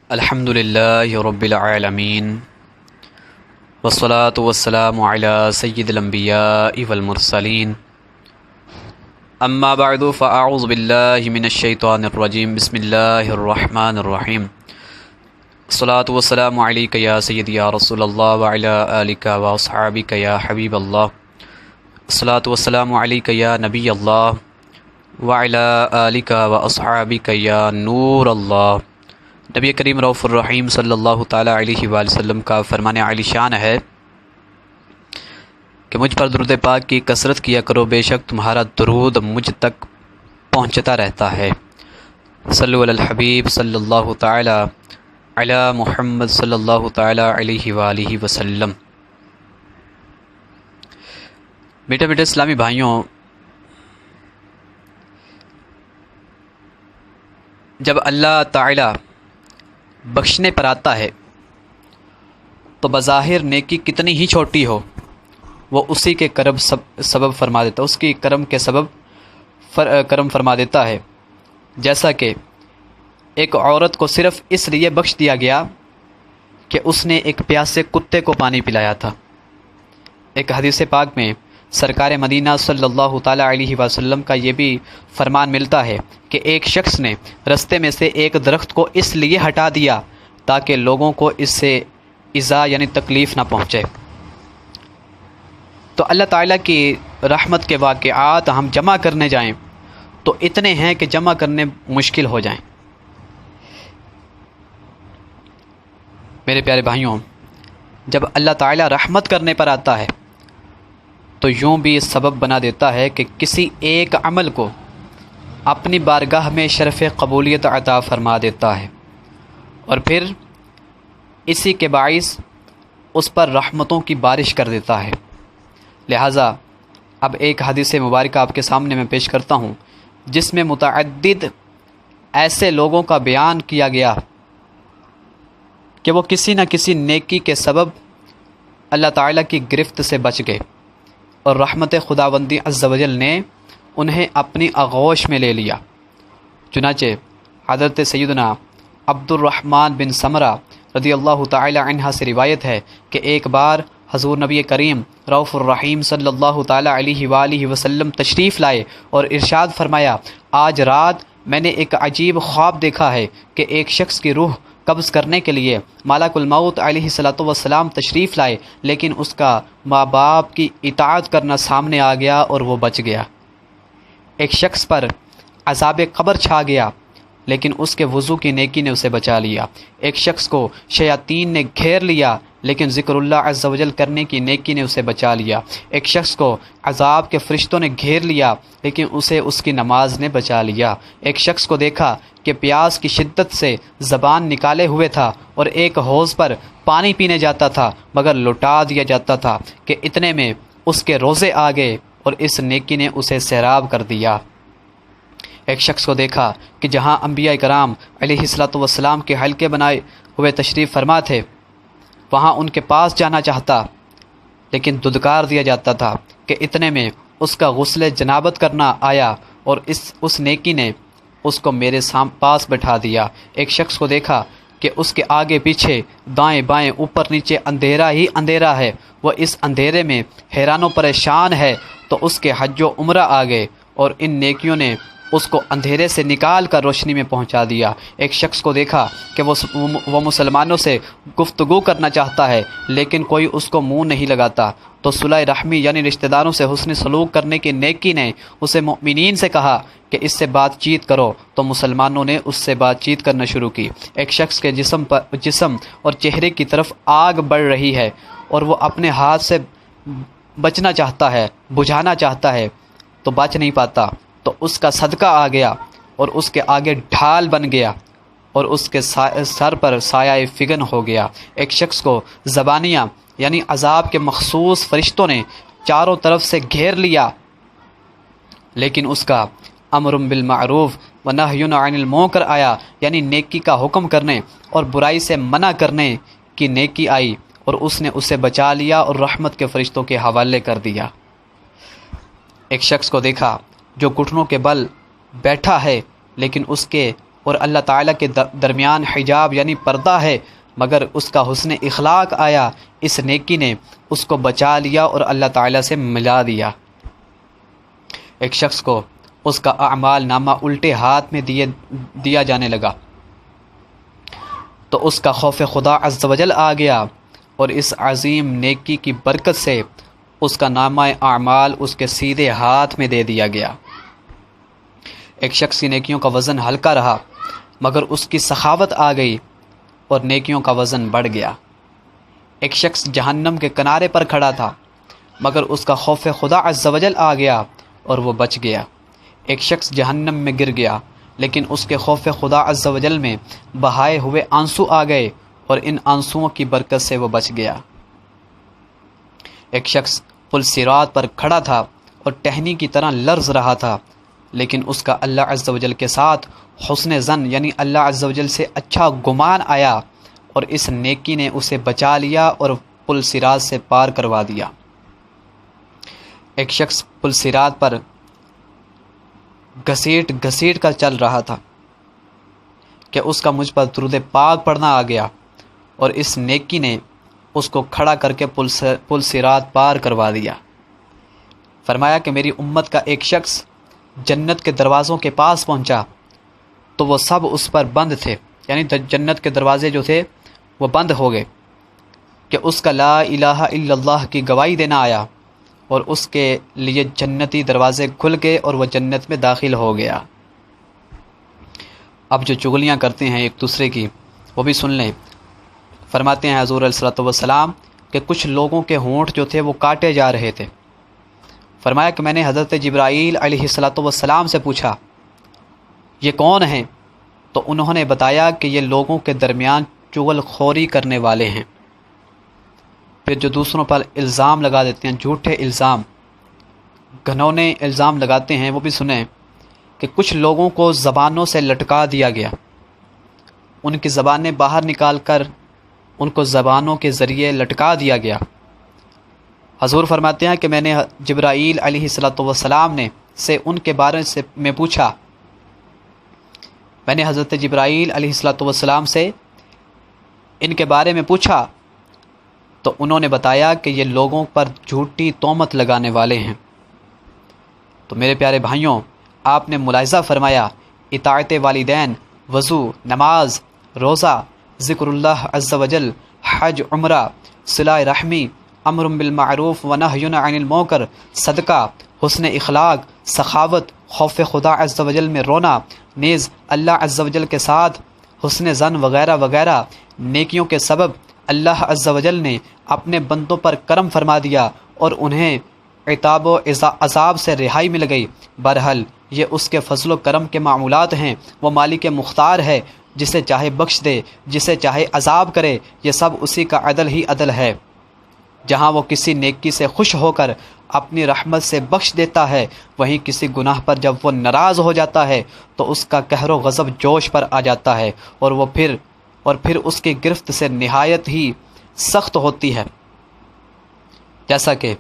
الحمد للہ رب العالمین والصلاة والسلام علی سید الانبیاء والمرسلین اما بعد فاعوذ باللہ من الشیطان الرجیم بسم اللہ الرحمن الرحیم الصلاة والسلام علیک یا سیدی یا رسول اللہ وعلی آلک واصحابک یا حبیب اللہ الصلاة والسلام علیک یا نبی اللہ وعلی آلک واصحابک یا نور اللہ۔ نبی کریم رؤوف الرحیم صلی اللہ تعالیٰ علیہ وآلہ وسلم کا فرمان عالی شان ہے کہ مجھ پر درود پاک کی کثرت کیا کرو، بے شک تمہارا درود مجھ تک پہنچتا رہتا ہے۔ صلو علی الحبیب صلی اللہ تعالیٰ علی محمد صلی اللہ تعالیٰ علیہ وآلہ وسلم۔ میٹھے میٹھے اسلامی بھائیوں، جب اللہ تعالیٰ بخشنے پر آتا ہے تو بظاہر نیکی کتنی ہی چھوٹی ہو وہ اسی کے کرم سبب فرما دیتا ہے، اس کی کرم کے سبب کرم فرما دیتا ہے۔ جیسا کہ ایک عورت کو صرف اس لیے بخش دیا گیا کہ اس نے ایک پیاسے کتے کو پانی پلایا تھا۔ ایک حدیث پاک میں سرکار مدینہ صلی اللہ تعالیٰ علیہ وسلم کا یہ بھی فرمان ملتا ہے کہ ایک شخص نے رستے میں سے ایک درخت کو اس لیے ہٹا دیا تاکہ لوگوں کو اس سے ایذا یعنی تکلیف نہ پہنچے۔ تو اللہ تعالیٰ کی رحمت کے واقعات ہم جمع کرنے جائیں تو اتنے ہیں کہ جمع کرنے مشکل ہو جائیں۔ میرے پیارے بھائیوں، جب اللہ تعالیٰ رحمت کرنے پر آتا ہے تو یوں بھی سبب بنا دیتا ہے کہ کسی ایک عمل کو اپنی بارگاہ میں شرف قبولیت عطا فرما دیتا ہے اور پھر اسی کے باعث اس پر رحمتوں کی بارش کر دیتا ہے۔ لہٰذا اب ایک حدیث مبارکہ آپ کے سامنے میں پیش کرتا ہوں جس میں متعدد ایسے لوگوں کا بیان کیا گیا کہ وہ کسی نہ کسی نیکی کے سبب اللہ تعالیٰ کی گرفت سے بچ گئے اور رحمت خداوندی عز و جل نے انہیں اپنی آغوش میں لے لیا۔ چنانچہ حضرت سیدنا عبد الرحمن بن سمرہ رضی اللہ تعالی عنہ سے روایت ہے کہ ایک بار حضور نبی کریم رؤوف الرحیم صلی اللہ تعالی علیہ وآلہ وسلم تشریف لائے اور ارشاد فرمایا، آج رات میں نے ایک عجیب خواب دیکھا ہے کہ ایک شخص کی روح قبض کرنے کے لیے ملک الموت علیہ الصلوۃ والسلام تشریف لائے، لیکن اس کا ماں باپ کی اطاعت کرنا سامنے آ گیا اور وہ بچ گیا۔ ایک شخص پر عذاب قبر چھا گیا لیکن اس کے وضو کی نیکی نے اسے بچا لیا۔ ایک شخص کو شیاطین نے گھیر لیا لیکن ذکر اللہ عز و جل کرنے کی نیکی نے اسے بچا لیا۔ ایک شخص کو عذاب کے فرشتوں نے گھیر لیا لیکن اسے اس کی نماز نے بچا لیا۔ ایک شخص کو دیکھا کہ پیاس کی شدت سے زبان نکالے ہوئے تھا اور ایک حوض پر پانی پینے جاتا تھا مگر لٹا دیا جاتا تھا کہ اتنے میں اس کے روزے آ گئے اور اس نیکی نے اسے سیراب کر دیا۔ ایک شخص کو دیکھا کہ جہاں انبیاء کرام علیہ الصلوۃ والسلام کے حلقے بنائے ہوئے تشریف فرما تھے وہاں ان کے پاس جانا چاہتا لیکن دھتکار دیا جاتا تھا کہ اتنے میں اس کا غسل جنابت کرنا آیا اور اس نیکی نے اس کو میرے پاس بٹھا دیا۔ ایک شخص کو دیکھا کہ اس کے آگے پیچھے دائیں بائیں اوپر نیچے اندھیرا ہی اندھیرا ہے، وہ اس اندھیرے میں حیران و پریشان ہے، تو اس کے حج و عمرہ آ گئے اور ان نیکیوں نے اس کو اندھیرے سے نکال کر روشنی میں پہنچا دیا۔ ایک شخص کو دیکھا کہ وہ مسلمانوں سے گفتگو کرنا چاہتا ہے لیکن کوئی اس کو منہ نہیں لگاتا، تو صلہ رحمی یعنی رشتہ داروں سے حسن سلوک کرنے کی نیکی نے اسے مؤمنین سے کہا کہ اس سے بات چیت کرو، تو مسلمانوں نے اس سے بات چیت کرنا شروع کی۔ ایک شخص کے جسم اور چہرے کی طرف آگ بڑھ رہی ہے اور وہ اپنے ہاتھ سے بچنا چاہتا ہے، بجھانا چاہتا ہے تو بچ نہیں پاتا، تو اس کا صدقہ آ گیا اور اس کے آگے ڈھال بن گیا اور اس کے سر پر سایہ فگن ہو گیا۔ ایک شخص کو زبانیہ یعنی عذاب کے مخصوص فرشتوں نے چاروں طرف سے گھیر لیا لیکن اس کا امر بالمعروف و نہی عن المنکر آیا، یعنی نیکی کا حکم کرنے اور برائی سے منع کرنے کی نیکی آئی اور اس نے اسے بچا لیا اور رحمت کے فرشتوں کے حوالے کر دیا۔ ایک شخص کو دیکھا جو گھٹنوں کے بل بیٹھا ہے لیکن اس کے اور اللہ تعالیٰ کے درمیان حجاب یعنی پردہ ہے، مگر اس کا حسن اخلاق آیا، اس نیکی نے اس کو بچا لیا اور اللہ تعالیٰ سے ملا دیا۔ ایک شخص کو اس کا اعمال نامہ الٹے ہاتھ میں دیا جانے لگا تو اس کا خوف خدا عز و جل آ گیا، اور اس عظیم نیکی کی برکت سے اس کا نامہ اعمال اس کے سیدھے ہاتھ میں دے دیا گیا۔ ایک شخص کی نیکیوں کا وزن ہلکا رہا، مگر اس کی سخاوت آ گئی اور نیکیوں کا وزن بڑھ گیا۔ ایک شخص جہنم کے کنارے پر کھڑا تھا، مگر اس کا خوف خدا عز و جل آ گیا اور وہ بچ گیا۔ ایک شخص جہنم میں گر گیا، لیکن اس کے خوف خدا عز و جل میں بہائے ہوئے آنسو آ گئے اور ان آنسوؤں کی برکت سے وہ بچ گیا۔ ایک شخص پل صراط پر کھڑا تھا اور ٹہنی کی طرح لرز رہا تھا، لیکن اس کا اللہ عز و جل کے ساتھ حسن ظن یعنی اللہ عز و جل سے اچھا گمان آیا، اور اس نیکی نے اسے بچا لیا اور پل صراط سے پار کروا دیا۔ ایک شخص پل صراط پر گھسیٹ کر چل رہا تھا کہ اس کا مجھ پر درود پاک پڑھنا آ گیا، اور اس نیکی نے اس کو کھڑا کر کے پل صراط پار کروا دیا۔ فرمایا کہ میری امت کا ایک شخص جنت کے دروازوں کے پاس پہنچا تو وہ سب اس پر بند تھے، یعنی جنت کے دروازے جو تھے وہ بند ہو گئے کہ اس کا لا الہ الا اللہ کی گواہی دینا آیا، اور اس کے لیے جنتی دروازے کھل گئے اور وہ جنت میں داخل ہو گیا۔ اب جو چغلیاں کرتے ہیں ایک دوسرے کی وہ بھی سن لیں۔ فرماتے ہیں حضور علیہ الصلوۃ والسلام کہ کچھ لوگوں کے ہونٹ جو تھے وہ کاٹے جا رہے تھے۔ فرمایا کہ میں نے حضرت جبرائیل علیہ الصلوۃ والسلام سے پوچھا یہ کون ہیں؟ تو انہوں نے بتایا کہ یہ لوگوں کے درمیان چغل خوری کرنے والے ہیں، پھر جو دوسروں پر الزام لگا دیتے ہیں، جھوٹے الزام، گھنونے الزام لگاتے ہیں، وہ بھی سنیں کہ کچھ لوگوں کو زبانوں سے لٹکا دیا گیا، ان کی زبانیں باہر نکال کر ان کو زبانوں کے ذریعے لٹکا دیا گیا۔ حضور فرماتے ہیں کہ میں نے جبرائیل علیہ الصلوۃ والسلام سے ان کے بارے میں پوچھا، میں نے حضرت جبرائیل علیہ الصلوۃ والسلام سے ان کے بارے میں پوچھا تو انہوں نے بتایا کہ یہ لوگوں پر جھوٹی تہمت لگانے والے ہیں۔ تو میرے پیارے بھائیوں، آپ نے ملاحظہ فرمایا اطاعت والدین، وضو، نماز، روزہ، ذکر اللہ عز و جل، حج، عمرہ، صلہ رحمی، امر بالمعروف و نہی عن المنکر، صدقہ، حسن اخلاق، سخاوت، خوف خدا عز و جل میں رونا، نیز اللہ عز و جل کے ساتھ حسن ظن وغیرہ وغیرہ نیکیوں کے سبب اللہ عز و جل نے اپنے بندوں پر کرم فرما دیا اور انہیں عتاب و عذاب سے رہائی مل گئی۔ بہرحال یہ اس کے فضل و کرم کے معمولات ہیں، وہ مالک مختار ہے، جسے چاہے بخش دے، جسے چاہے عذاب کرے، یہ سب اسی کا عدل ہی عدل ہے۔ جہاں وہ کسی نیکی سے خوش ہو کر اپنی رحمت سے بخش دیتا ہے، وہیں کسی گناہ پر جب وہ ناراض ہو جاتا ہے تو اس کا قہر و غضب جوش پر آ جاتا ہے، اور پھر اس کی گرفت سے نہایت ہی سخت ہوتی ہے۔ جیسا کہ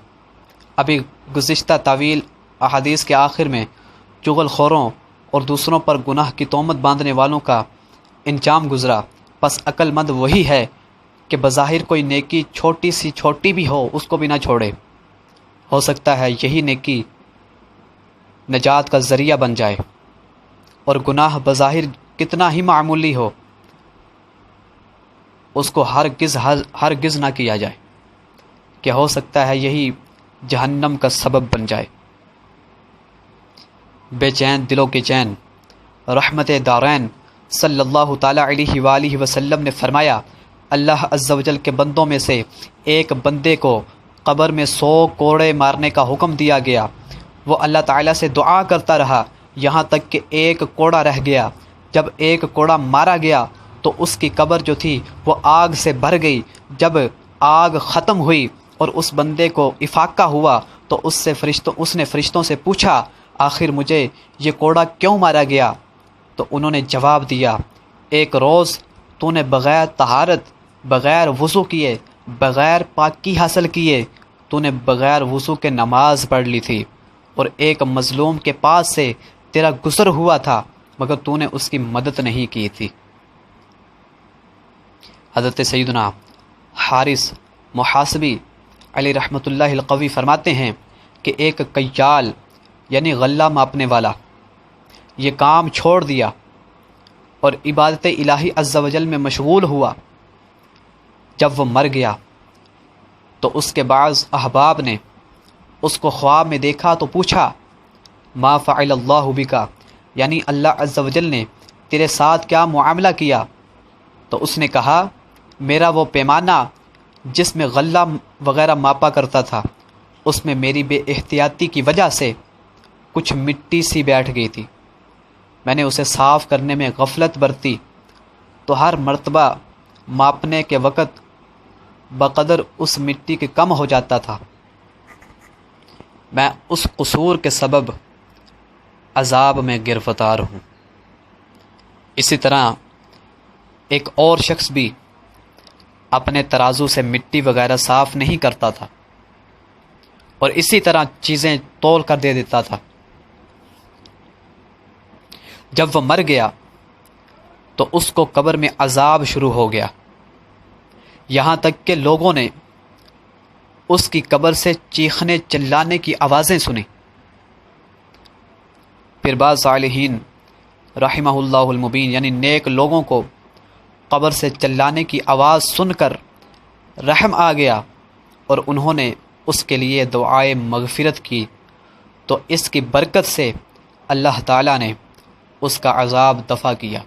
ابھی گزشتہ طویل احادیث کے آخر میں چغل خوروں اور دوسروں پر گناہ کی تہمت باندھنے والوں کا انجام گزرا، پس عقل مند وہی ہے کہ بظاہر کوئی نیکی چھوٹی سی چھوٹی بھی ہو اس کو بھی نہ چھوڑے، ہو سکتا ہے یہی نیکی نجات کا ذریعہ بن جائے، اور گناہ بظاہر کتنا ہی معمولی ہو اس کو ہرگز نہ کیا جائے، کہ ہو سکتا ہے یہی جہنم کا سبب بن جائے۔ بے چین دلوں کے چین، رحمت دارین صلی اللہ تعالیٰ علیہ وآلہ وسلم نے فرمایا، اللہ عز و جل کے بندوں میں سے ایک بندے کو قبر میں 100 کوڑے مارنے کا حکم دیا گیا۔ وہ اللہ تعالیٰ سے دعا کرتا رہا یہاں تک کہ ایک کوڑا رہ گیا۔ جب ایک کوڑا مارا گیا تو اس کی قبر جو تھی وہ آگ سے بھر گئی۔ جب آگ ختم ہوئی اور اس بندے کو افاقہ ہوا تو اس نے فرشتوں سے پوچھا، آخر مجھے یہ کوڑا کیوں مارا گیا؟ تو انہوں نے جواب دیا، ایک روز تو نے بغیر طہارت، بغیر وضو کیے، بغیر پاکی حاصل کیے تو نے بغیر وضو کے نماز پڑھ لی تھی، اور ایک مظلوم کے پاس سے تیرا گزر ہوا تھا، مگر تو نے اس کی مدد نہیں کی تھی۔ حضرت سیدنا حارث محاسبی علی رحمۃ اللہ القوی فرماتے ہیں کہ ایک کیال یعنی غلہ ماپنے والا یہ کام چھوڑ دیا اور عبادت الہی عز و جل میں مشغول ہوا۔ جب وہ مر گیا تو اس کے بعض احباب نے اس کو خواب میں دیکھا تو پوچھا ما فعل اللہ بکا، یعنی اللہ عز و جل نے تیرے ساتھ کیا معاملہ کیا؟ تو اس نے کہا میرا وہ پیمانہ جس میں غلہ وغیرہ ماپا کرتا تھا اس میں میری بے احتیاطی کی وجہ سے کچھ مٹی سی بیٹھ گئی تھی، میں نے اسے صاف کرنے میں غفلت برتی تو ہر مرتبہ ماپنے کے وقت بقدر اس مٹی کے کم ہو جاتا تھا، میں اس قصور کے سبب عذاب میں گرفتار ہوں۔ اسی طرح ایک اور شخص بھی اپنے ترازو سے مٹی وغیرہ صاف نہیں کرتا تھا اور اسی طرح چیزیں تول کر دے دیتا تھا۔ جب وہ مر گیا تو اس کو قبر میں عذاب شروع ہو گیا، یہاں تک کہ لوگوں نے اس کی قبر سے چیخنے چلانے کی آوازیں سنی۔ پھر بعض صالحین رحمہ اللہ المبین یعنی نیک لوگوں کو قبر سے چلانے کی آواز سن کر رحم آ گیا اور انہوں نے اس کے لیے دعائے مغفرت کی، تو اس کی برکت سے اللہ تعالیٰ نے اس کا عذاب دفع کیا۔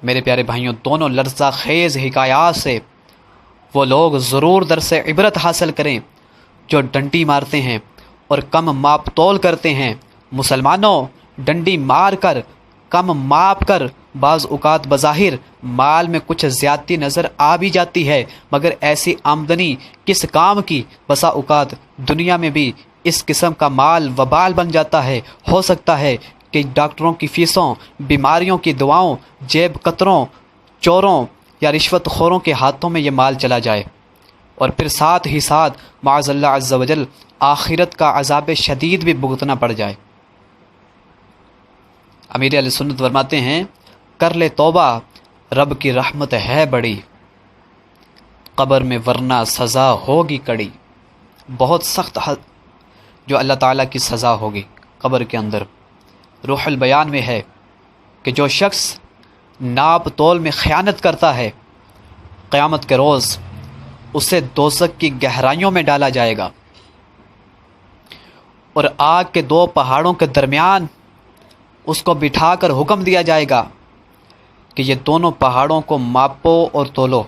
میرے پیارے بھائیوں، دونوں لرزہ خیز حکایات سے وہ لوگ ضرور درس عبرت حاصل کریں جو ڈنڈی مارتے ہیں اور کم ماپ تول کرتے ہیں۔ مسلمانوں، ڈنڈی مار کر کم ماپ کر بعض اوقات بظاہر مال میں کچھ زیادتی نظر آ بھی جاتی ہے، مگر ایسی آمدنی کس کام کی؟ بسا اوقات دنیا میں بھی اس قسم کا مال وبال بن جاتا ہے۔ ہو سکتا ہے کہ ڈاکٹروں کی فیسوں، بیماریوں کی دواؤں، جیب کتروں، چوروں یا رشوت خوروں کے ہاتھوں میں یہ مال چلا جائے اور پھر ساتھ ہی ساتھ معاذ اللہ عز و جل آخرت کا عذاب شدید بھی بھگتنا پڑ جائے۔ امیر علیہ سنت فرماتے ہیں کر لے توبہ، رب کی رحمت ہے بڑی، قبر میں ورنہ سزا ہوگی کڑی۔ بہت سخت جو اللہ تعالیٰ کی سزا ہوگی قبر کے اندر۔ روح البیان میں ہے کہ جو شخص ناپ تول میں خیانت کرتا ہے قیامت کے روز اسے دوزخ کی گہرائیوں میں ڈالا جائے گا اور آگ کے دو پہاڑوں کے درمیان اس کو بٹھا کر حکم دیا جائے گا کہ یہ دونوں پہاڑوں کو ماپو اور تولو،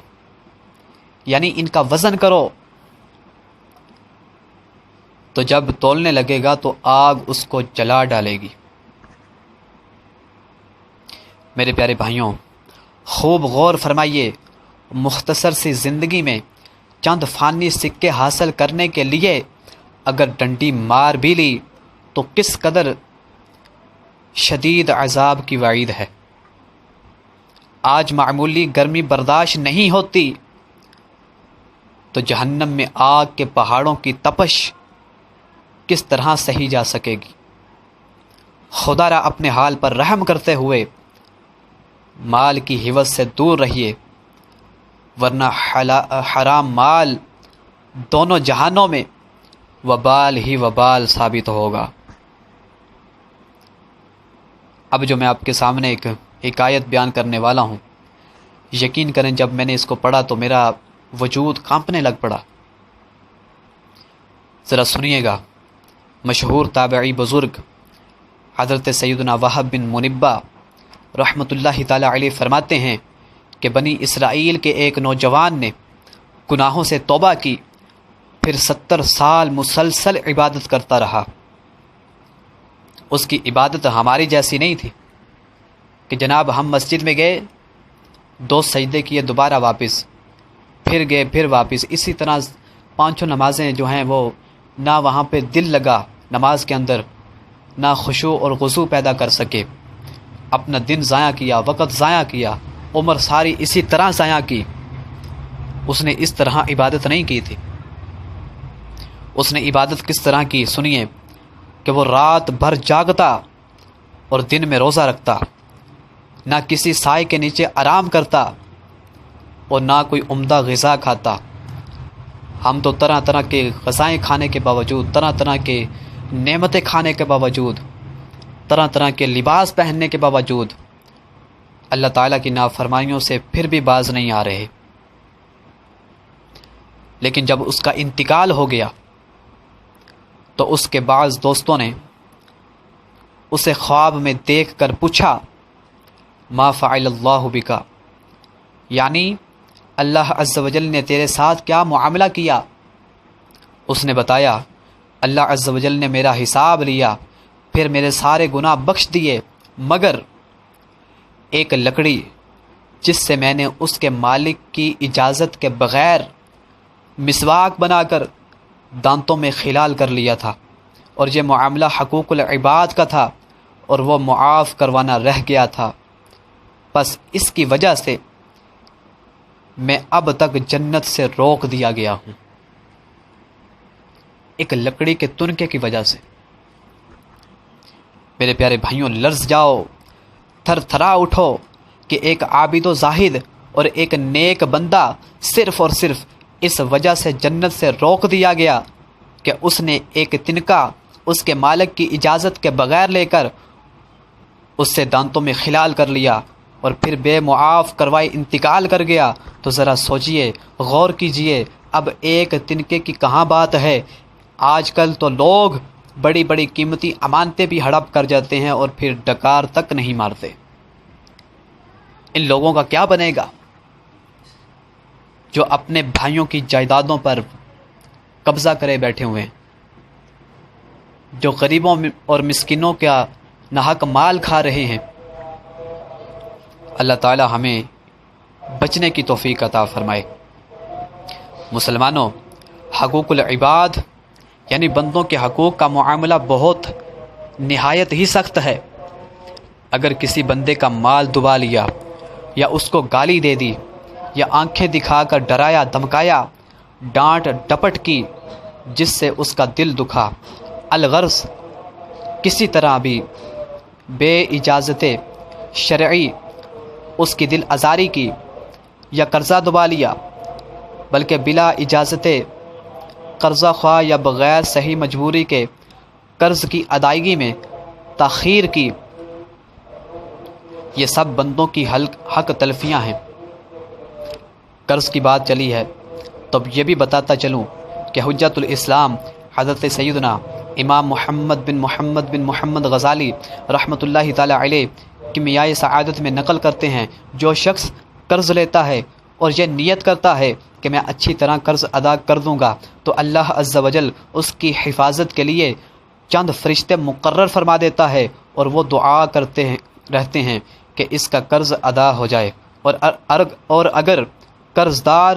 یعنی ان کا وزن کرو۔ تو جب تولنے لگے گا تو آگ اس کو جلا ڈالے گی۔ میرے پیارے بھائیوں، خوب غور فرمائیے، مختصر سی زندگی میں چند فانی سکے حاصل کرنے کے لیے اگر ڈنڈی مار بھی لی تو کس قدر شدید عذاب کی وعید ہے۔ آج معمولی گرمی برداشت نہیں ہوتی تو جہنم میں آگ کے پہاڑوں کی تپش کس طرح سہی جا سکے گی؟ خدا را اپنے حال پر رحم کرتے ہوئے مال کی حوث سے دور رہیے، ورنہ حرام مال دونوں جہانوں میں وبال ہی وبال ثابت ہوگا۔ اب جو میں آپ کے سامنے ایک حکایت بیان کرنے والا ہوں، یقین کریں جب میں نے اس کو پڑھا تو میرا وجود کانپنے لگ پڑا۔ ذرا سنیے گا۔ مشہور تابعی بزرگ حضرت سیدنا وہب بن منبہ رحمۃ اللہ تعالی علیہ فرماتے ہیں کہ بنی اسرائیل کے ایک نوجوان نے گناہوں سے توبہ کی، پھر 70 سال مسلسل عبادت کرتا رہا۔ اس کی عبادت ہماری جیسی نہیں تھی کہ جناب ہم مسجد میں گئے، 2 سجدے کیے، دوبارہ واپس، پھر گئے، پھر واپس، اسی طرح 5 نمازیں جو ہیں وہ نہ وہاں پہ دل لگا نماز کے اندر، نہ خشوع اور خضوع پیدا کر سکے، اپنا دن ضائع کیا، وقت ضائع کیا، عمر ساری اسی طرح ضائع کی۔ اس نے اس طرح عبادت نہیں کی تھی۔ اس نے عبادت کس طرح کی؟ سنیے، کہ وہ رات بھر جاگتا اور دن میں روزہ رکھتا، نہ کسی سائے کے نیچے آرام کرتا اور نہ کوئی عمدہ غذا کھاتا۔ ہم تو طرح طرح کے غذائیں کھانے کے باوجود، طرح طرح کے نعمتیں کھانے کے باوجود، طرح طرح کے لباس پہننے کے باوجود اللہ تعالیٰ کی نافرمانیوں سے پھر بھی باز نہیں آ رہے۔ لیکن جب اس کا انتقال ہو گیا تو اس کے بعض دوستوں نے اسے خواب میں دیکھ کر پوچھا، ما فعل اللہ بکا، یعنی اللہ عز و جل نے تیرے ساتھ کیا معاملہ کیا؟ اس نے بتایا، اللہ عز و جل نے میرا حساب لیا، پھر میرے سارے گناہ بخش دیے، مگر ایک لکڑی جس سے میں نے اس کے مالک کی اجازت کے بغیر مسواک بنا کر دانتوں میں خلال کر لیا تھا، اور یہ معاملہ حقوق العباد کا تھا اور وہ معاف کروانا رہ گیا تھا، بس اس کی وجہ سے میں اب تک جنت سے روک دیا گیا ہوں۔ ایک لکڑی کے تنکے کی وجہ سے۔ میرے پیارے بھائیوں، لرز جاؤ، تھر تھرا اٹھو کہ ایک عابد و زاہد اور ایک نیک بندہ صرف اور صرف اس وجہ سے جنت سے روک دیا گیا کہ اس نے ایک تنکا اس کے مالک کی اجازت کے بغیر لے کر اس سے دانتوں میں خلال کر لیا اور پھر بے معاف کروائے انتقال کر گیا۔ تو ذرا سوچئے، غور کیجئے، اب ایک تنکے کی کہاں بات ہے؟ آج کل تو لوگ بڑی بڑی قیمتی امانتیں بھی ہڑپ کر جاتے ہیں اور پھر ڈکار تک نہیں مارتے۔ ان لوگوں کا کیا بنے گا جو اپنے بھائیوں کی جائیدادوں پر قبضہ کرے بیٹھے ہوئے ہیں، جو غریبوں اور مسکینوں کا ناحق مال کھا رہے ہیں؟ اللہ تعالی ہمیں بچنے کی توفیق عطا فرمائے۔ مسلمانوں، حقوق العباد یعنی بندوں کے حقوق کا معاملہ بہت نہایت ہی سخت ہے۔ اگر کسی بندے کا مال دبا لیا یا اس کو گالی دے دی یا آنکھیں دکھا کر ڈرایا دھمکایا، ڈانٹ ڈپٹ کی جس سے اس کا دل دکھا، الغرض کسی طرح بھی بے اجازت شرعی اس کی دل آزاری کی، یا قرضہ دبا لیا بلکہ بلا اجازت قرضہ خواہ یا بغیر صحیح مجبوری کے قرض کی ادائیگی میں تاخیر کی، یہ سب بندوں کی حق تلفیاں ہیں۔ قرض کی بات چلی ہے تو یہ بھی بتاتا چلوں کہ حجت الاسلام حضرت سیدنا امام محمد بن محمد غزالی رحمۃ اللہ تعالی علیہ کیمیائے سعادت میں نقل کرتے ہیں، جو شخص قرض لیتا ہے اور یہ نیت کرتا ہے کہ میں اچھی طرح قرض ادا کر دوں گا، تو اللہ عز و جل اس کی حفاظت کے لیے چند فرشتے مقرر فرما دیتا ہے اور وہ دعا کرتے رہتے ہیں کہ اس کا قرض ادا ہو جائے، اور اگر قرض دار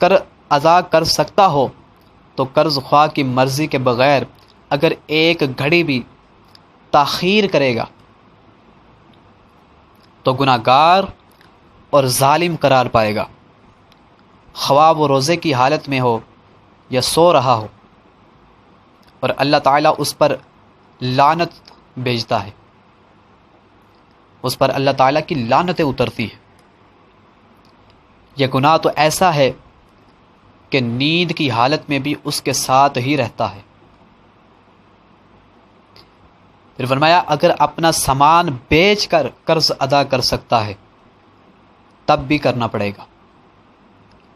قرض ادا کر سکتا ہو تو قرض خواہ کی مرضی کے بغیر اگر ایک گھڑی بھی تاخیر کرے گا تو گناہ گار اور ظالم قرار پائے گا، خواہ وہ روزے کی حالت میں ہو یا سو رہا ہو، اور اللہ تعالیٰ اس پر لعنت بھیجتا ہے، اس پر اللہ تعالیٰ کی لعنتیں اترتی ہیں۔ یہ گناہ تو ایسا ہے کہ نیند کی حالت میں بھی اس کے ساتھ ہی رہتا ہے۔ پھر فرمایا اگر اپنا سامان بیچ کر قرض ادا کر سکتا ہے تب بھی کرنا پڑے گا،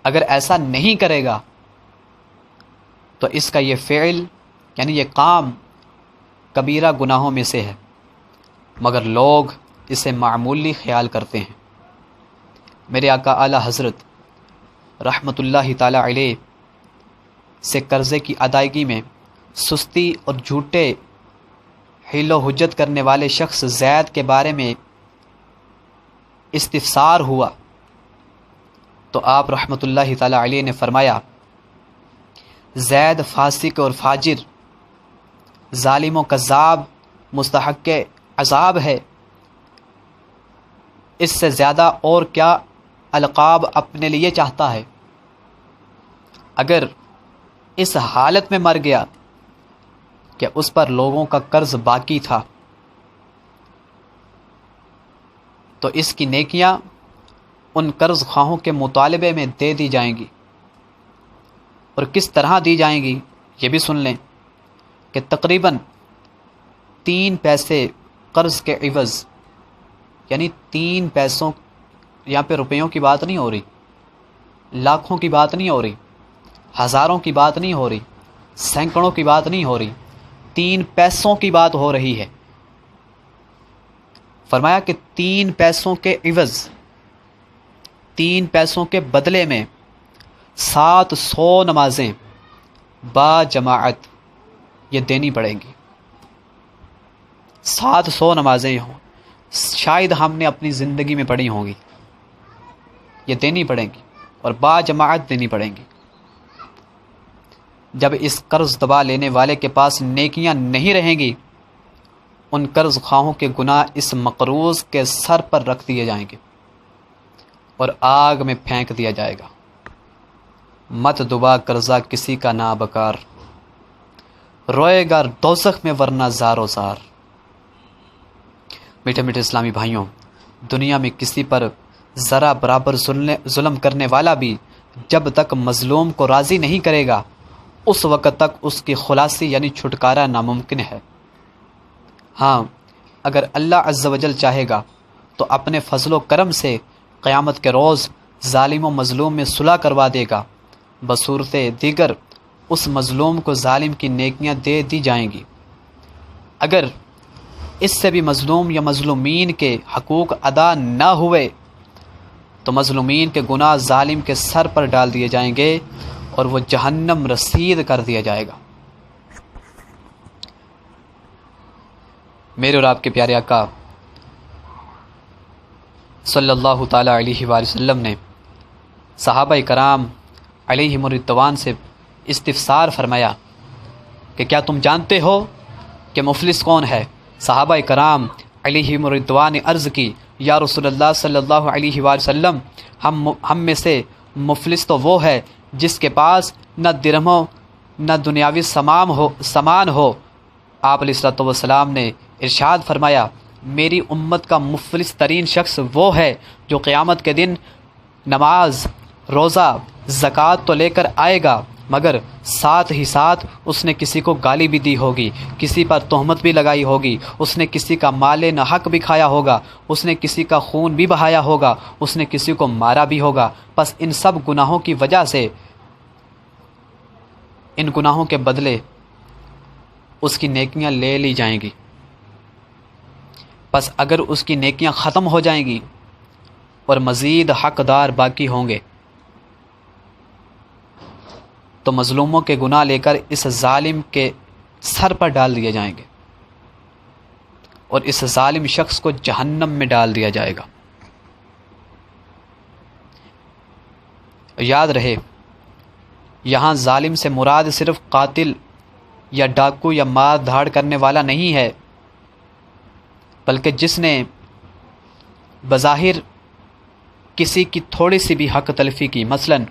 اگر ایسا نہیں کرے گا تو اس کا یہ فعل یعنی یہ کام کبیرہ گناہوں میں سے ہے، مگر لوگ اسے معمولی خیال کرتے ہیں۔ میرے آقا اعلیٰ حضرت رحمۃ اللہ تعالی علیہ سے قرضے کی ادائیگی میں سستی اور جھوٹے حیل و حجت کرنے والے شخص زید کے بارے میں استفسار ہوا تو آپ رحمۃ اللہ تعالی علیہ نے فرمایا، زید فاسق اور فاجر، ظالم و کذاب، مستحق عذاب ہے، اس سے زیادہ اور کیا القاب اپنے لیے چاہتا ہے؟ اگر اس حالت میں مر گیا کہ اس پر لوگوں کا قرض باقی تھا، تو اس کی نیکیاں ان قرض خواہوں کے مطالبے میں دے دی جائیں گی۔ اور کس طرح دی جائیں گی یہ بھی سن لیں کہ تقریباً 3 پیسے قرض کے عوض، یعنی 3 پیسوں، یہاں پہ روپیوں کی بات نہیں ہو رہی، لاکھوں کی بات نہیں ہو رہی، ہزاروں کی بات نہیں ہو رہی، سینکڑوں کی بات نہیں ہو رہی، 3 پیسوں کی بات ہو رہی ہے۔ فرمایا کہ 3 پیسوں کے عوض، 3 پیسوں کے بدلے میں 700 نمازیں با جماعت یہ دینی پڑیں گی۔ 700 نمازیں ہوں، شاید ہم نے اپنی زندگی میں پڑھی ہوں گی، یہ دینی پڑیں گی اور با جماعت دینی پڑیں گی۔ جب اس قرض دبا لینے والے کے پاس نیکیاں نہیں رہیں گی، ان قرض خواہوں کے گناہ اس مقروض کے سر پر رکھ دیے جائیں گے اور آگ میں پھینک دیا جائے گا۔ مت دبا قرضہ کسی کا نا بکار، روئے گا دوزخ میں ورنہ زار و زار۔ میٹھے میٹھے اسلامی بھائیوں، دنیا میں کسی پر ذرا برابر ظلم کرنے والا بھی جب تک مظلوم کو راضی نہیں کرے گا، اس وقت تک اس کی خلاصی یعنی چھٹکارا ناممکن ہے۔ ہاں، اگر اللہ عز و جل چاہے گا تو اپنے فضل و کرم سے قیامت کے روز ظالم و مظلوم میں صلح کروا دے گا۔ بصورت دیگر اس مظلوم کو ظالم کی نیکیاں دے دی جائیں گی۔ اگر اس سے بھی مظلوم یا مظلومین کے حقوق ادا نہ ہوئے تو مظلومین کے گناہ ظالم کے سر پر ڈال دیے جائیں گے اور وہ جہنم رسید کر دیا جائے گا۔ میرے اور آپ کے پیارے آقا صلی اللہ تعالی علیہ وآلہ وسلم نے صحابہ کرام علیہم الرضوان سے استفسار فرمایا کہ کیا تم جانتے ہو کہ مفلس کون ہے؟ صحابہ کرام علیہم الرضوان نے عرض کی، یا رسول اللہ صلی اللہ علیہ وآلہ وسلم، ہم میں سے مفلس تو وہ ہے جس کے پاس نہ درہم ہو نہ دنیاوی سامان ہو۔ آپ علیہ الصلوۃ والسلام نے ارشاد فرمایا، میری امت کا مفلس ترین شخص وہ ہے جو قیامت کے دن نماز، روزہ، زکوٰۃ تو لے کر آئے گا، مگر ساتھ ہی ساتھ اس نے کسی کو گالی بھی دی ہوگی، کسی پر تہمت بھی لگائی ہوگی، اس نے کسی کا مال ناحق بھی کھایا ہوگا، اس نے کسی کا خون بھی بہایا ہوگا، اس نے کسی کو مارا بھی ہوگا۔ بس ان سب گناہوں کی وجہ سے ان گناہوں کے بدلے اس کی نیکیاں لے لی جائیں گی۔ بس اگر اس کی نیکیاں ختم ہو جائیں گی اور مزید حقدار باقی ہوں گے تو مظلوموں کے گناہ لے کر اس ظالم کے سر پر ڈال دیے جائیں گے اور اس ظالم شخص کو جہنم میں ڈال دیا جائے گا۔ یاد رہے، یہاں ظالم سے مراد صرف قاتل یا ڈاکو یا مار دھاڑ کرنے والا نہیں ہے، بلکہ جس نے بظاہر کسی کی تھوڑی سی بھی حق تلفی کی، مثلاً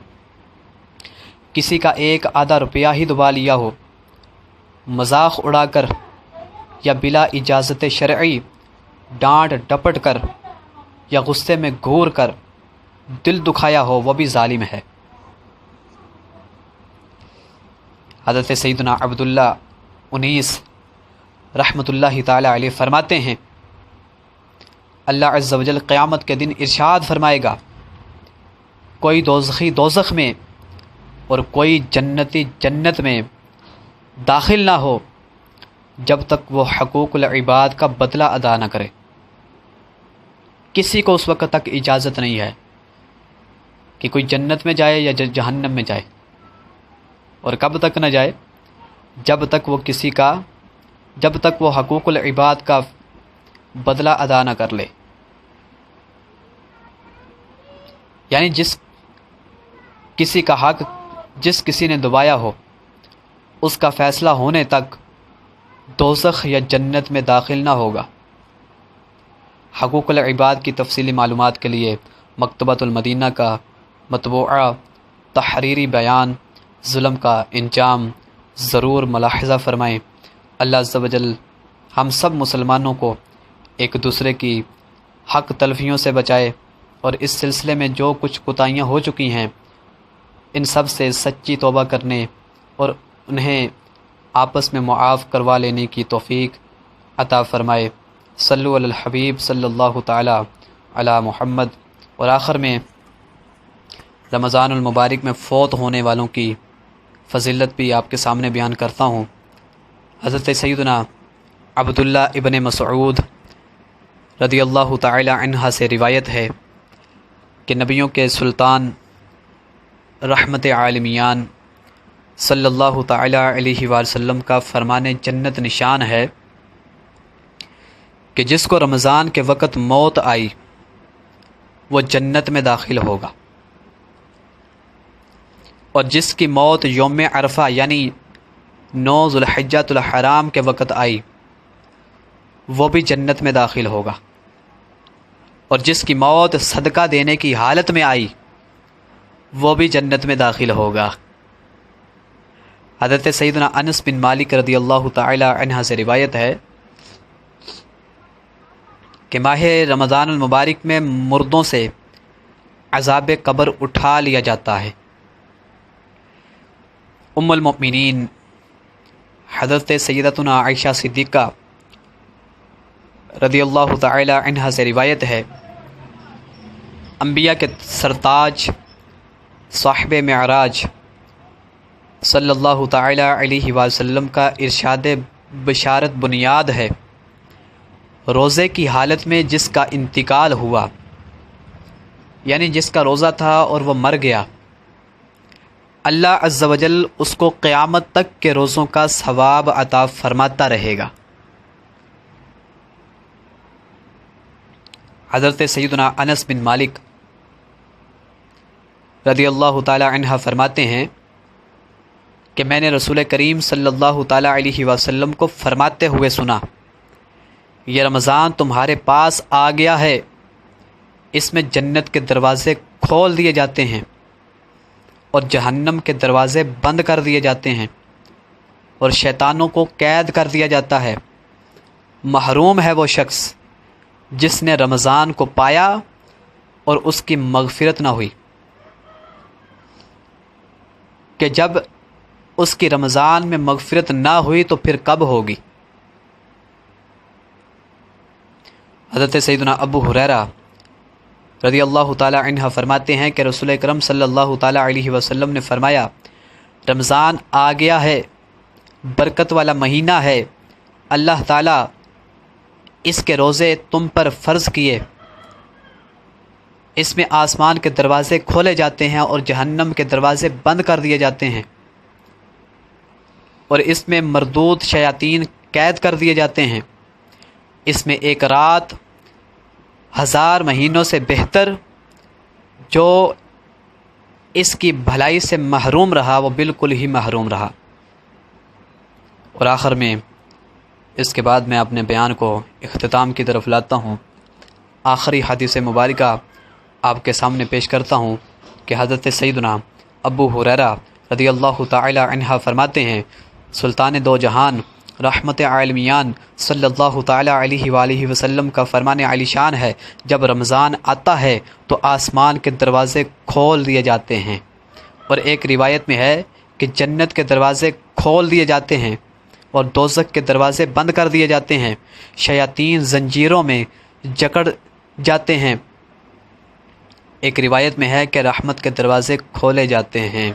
کسی کا 1 آدھا روپیہ ہی دبا لیا ہو، مذاق اڑا کر یا بلا اجازت شرعی ڈانٹ ڈپٹ کر یا غصے میں گھور کر دل دکھایا ہو، وہ بھی ظالم ہے۔ حضرت سیدنا عبداللہ 19 رحمۃ اللہ تعالی علیہ فرماتے ہیں، اللہ عز و جل قیامت کے دن ارشاد فرمائے گا، کوئی دوزخی دوزخ میں اور کوئی جنتی جنت میں داخل نہ ہو جب تک وہ حقوق العباد کا بدلہ ادا نہ کرے۔ کسی کو اس وقت تک اجازت نہیں ہے کہ کوئی جنت میں جائے یا جہنم میں جائے، اور کب تک نہ جائے؟ جب تک وہ حقوق العباد کا بدلہ ادا نہ کر لے۔ یعنی جس کسی نے دبایا ہو، اس کا فیصلہ ہونے تک دوزخ یا جنت میں داخل نہ ہوگا۔ حقوق العباد کی تفصیلی معلومات کے لیے مکتبۃ المدینہ کا مطبوعہ تحریری بیان ظلم کا انجام ضرور ملاحظہ فرمائیں۔ اللہ عز و جل ہم سب مسلمانوں کو ایک دوسرے کی حق تلفیوں سے بچائے، اور اس سلسلے میں جو کچھ کوتاہیاں ہو چکی ہیں ان سب سے سچی توبہ کرنے اور انہیں آپس میں معاف کروا لینے کی توفیق عطا فرمائے۔ صلو علی الحبیب صلی اللہ تعالی علی محمد۔ اور آخر میں رمضان المبارک میں فوت ہونے والوں کی فضیلت بھی آپ کے سامنے بیان کرتا ہوں۔ حضرت سیدنا عبداللہ ابن مسعود رضی اللہ تعالی عنہ سے روایت ہے کہ نبیوں کے سلطان رحمت عالمیان صلی اللہ تعالی علیہ وسلم کا فرمان جنت نشان ہے کہ جس کو رمضان کے وقت موت آئی وہ جنت میں داخل ہوگا، اور جس کی موت یوم عرفہ یعنی 9 ذوالحجۃ الحرام کے وقت آئی وہ بھی جنت میں داخل ہوگا، اور جس کی موت صدقہ دینے کی حالت میں آئی وہ بھی جنت میں داخل ہوگا۔ حضرت سیدنا انس بن مالک رضی اللہ تعالی عنہ سے روایت ہے کہ ماہ رمضان المبارک میں مردوں سے عذاب قبر اٹھا لیا جاتا ہے۔ ام المؤمنین حضرت سیدتنا عائشہ صدیقہ رضی اللہ تعالی عنہ سے روایت ہے، انبیاء کے سرتاج صاحب معراج صلی اللہ تعالی علیہ وسلم کا ارشاد بشارت بنیاد ہے، روزے کی حالت میں جس کا انتقال ہوا، یعنی جس کا روزہ تھا اور وہ مر گیا، اللہ عز و جل اس کو قیامت تک کے روزوں کا ثواب عطا فرماتا رہے گا۔ حضرت سیدنا انس بن مالک رضی اللہ تعالی عنہ فرماتے ہیں کہ میں نے رسول کریم صلی اللہ تعالی علیہ وسلم کو فرماتے ہوئے سنا، یہ رمضان تمہارے پاس آ گیا ہے، اس میں جنت کے دروازے کھول دیے جاتے ہیں اور جہنم کے دروازے بند کر دیے جاتے ہیں، اور شیطانوں کو قید کر دیا جاتا ہے۔ محروم ہے وہ شخص جس نے رمضان کو پایا اور اس کی مغفرت نہ ہوئی، کہ جب اس کی رمضان میں مغفرت نہ ہوئی تو پھر کب ہوگی؟ حضرت سیدنا ابو ہریرہ رضی اللہ تعالی عنہ فرماتے ہیں کہ رسول اکرم صلی اللہ تعالی علیہ وسلم نے فرمایا، رمضان آ گیا ہے، برکت والا مہینہ ہے، اللہ تعالی اس کے روزے تم پر فرض کیے، اس میں آسمان کے دروازے کھولے جاتے ہیں اور جہنم کے دروازے بند کر دیے جاتے ہیں، اور اس میں مردود شیاطین قید کر دیے جاتے ہیں، اس میں ایک رات 1000 مہینوں سے بہتر، جو اس کی بھلائی سے محروم رہا وہ بالکل ہی محروم رہا۔ اور آخر میں اس کے بعد میں اپنے بیان کو اختتام کی طرف لاتا ہوں، آخری حدیث مبارکہ آپ کے سامنے پیش کرتا ہوں کہ حضرت سیدنا ابو ہریرہ رضی اللہ تعالی عنہ فرماتے ہیں، سلطان دو جہان رحمت عالمیان صلی اللہ تعالی علیہ وآلہ وسلم کا فرمان عالی شان ہے، جب رمضان آتا ہے تو آسمان کے دروازے کھول دیے جاتے ہیں، اور ایک روایت میں ہے کہ جنت کے دروازے کھول دیے جاتے ہیں اور دوزخ کے دروازے بند کر دیے جاتے ہیں، شیاطین زنجیروں میں جکڑ جاتے ہیں، ایک روایت میں ہے کہ رحمت کے دروازے کھولے جاتے ہیں۔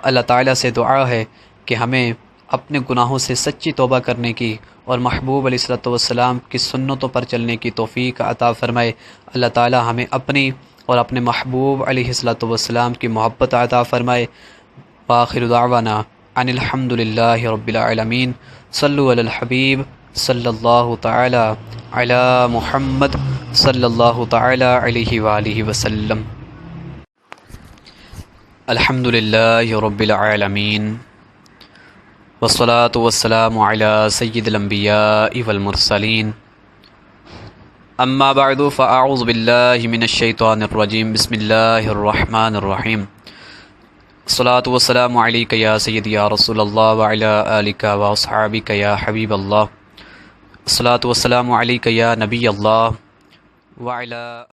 اللہ تعالیٰ سے دعا ہے کہ ہمیں اپنے گناہوں سے سچی توبہ کرنے کی اور محبوب علیہ الصلوۃ والسلام کی سنتوں پر چلنے کی توفیق عطا فرمائے۔ اللہ تعالیٰ ہمیں اپنی اور اپنے محبوب علیہ الصلوۃ والسلام کی محبت عطا فرمائے۔ وآخر دعوانا ان الحمد للہ رب العالمین۔ صلو علی الحبیب صلی اللہ تعالی علی محمد صلی اللہ تعالی علیہ وآلہ وسلم۔ الحمد للہ رب العالمین، والصلاة والسلام على سید الانبیاء والمرسلین، اما بعد فاعوذ باللہ من الشیطان الرجیم، بسم اللہ الرحمن الرحیم۔ الصلاۃ والسلام علیک یا سیدی یا رسول اللہ وعلی آلک و اصحابک یا حبیب اللہ. الصلاۃ والسلام علیک یا نبی اللہ وعلی